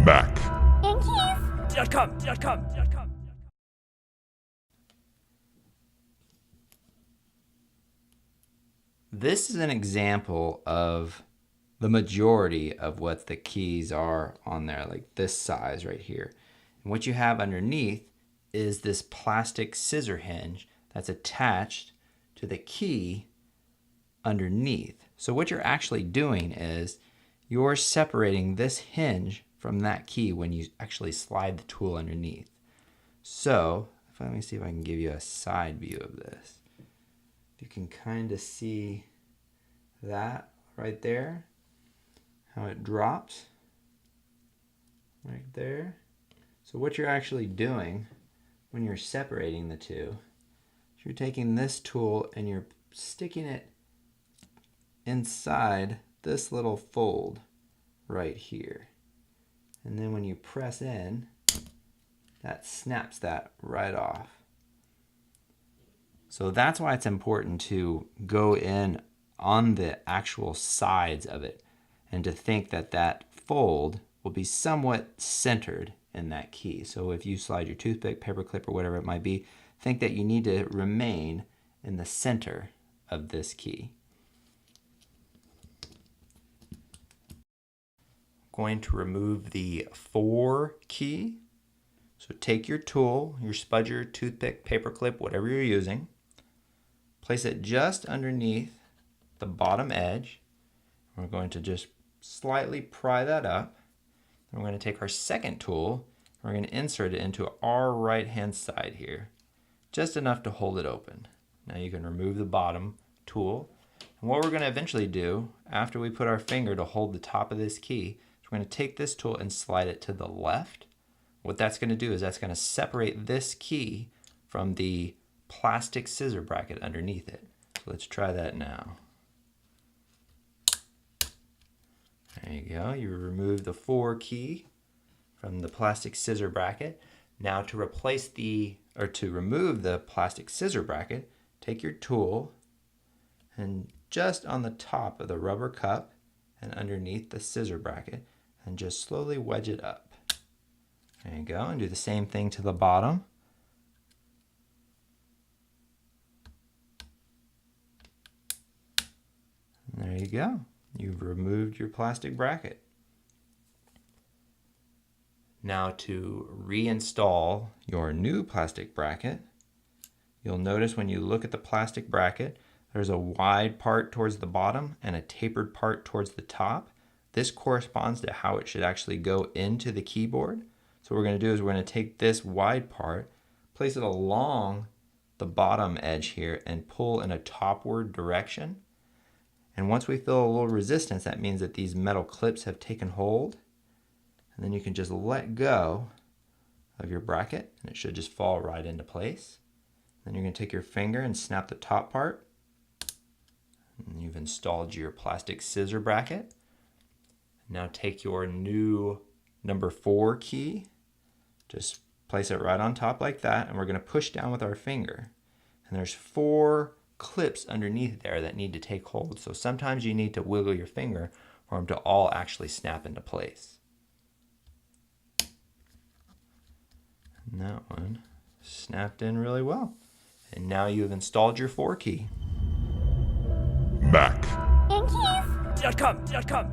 Mac. Yankees.com. This is an example of the majority of what the keys are on there, like this size right here. And what you have underneath is this plastic scissor hinge that's attached to the key underneath. So what you're actually doing is you're separating this hinge from that key when you actually slide the tool underneath. So let me see if I can give you a side view of this. You can kind of see that right there, how it drops right there. So what you're actually doing when you're separating the two, you're taking this tool and you're sticking it inside this little fold right here. And then when you press in, that snaps that right off. So that's why it's important to go in on the actual sides of it and to think that that fold will be somewhat centered in that key. So if you slide your toothpick, paper clip, or whatever it might be, think that you need to remain in the center of this key. Going to remove the 4 key. So take your tool, your spudger, toothpick, paper clip, whatever you're using, place it just underneath the bottom edge. We're going to just slightly pry that up. Then we're going to take our second tool, and we're going to insert it into our right hand side here, just enough to hold it open. Now you can remove the bottom tool. And what we're going to eventually do after we put our finger to hold the top of this key, is we're going to take this tool and slide it to the left. What that's going to do is that's going to separate this key from the plastic scissor bracket underneath it. So let's try that now. There you go. You remove the 4 key from the plastic scissor bracket. Now to remove the plastic scissor bracket, take your tool and just on the top of the rubber cup and underneath the scissor bracket and just slowly wedge it up. There you go, and do the same thing to the bottom. And there you go. You've removed your plastic bracket. Now to reinstall your new plastic bracket, you'll notice when you look at the plastic bracket, there's a wide part towards the bottom and a tapered part towards the top. This corresponds to how it should actually go into the keyboard. So what we're going to do is we're going to take this wide part, place it along the bottom edge here, and pull in a topward direction. And once we feel a little resistance, that means that these metal clips have taken hold. And then you can just let go of your bracket, and it should just fall right into place. Then you're going to take your finger and snap the top part. And you've installed your plastic scissor bracket. Now take your new number 4 key, just place it right on top like that, and we're going to push down with our finger. And there's 4 clips underneath there that need to take hold. So sometimes you need to wiggle your finger for them to all actually snap into place. And that one snapped in really well. And now you've installed your 4 key. Mac. Yankees.com.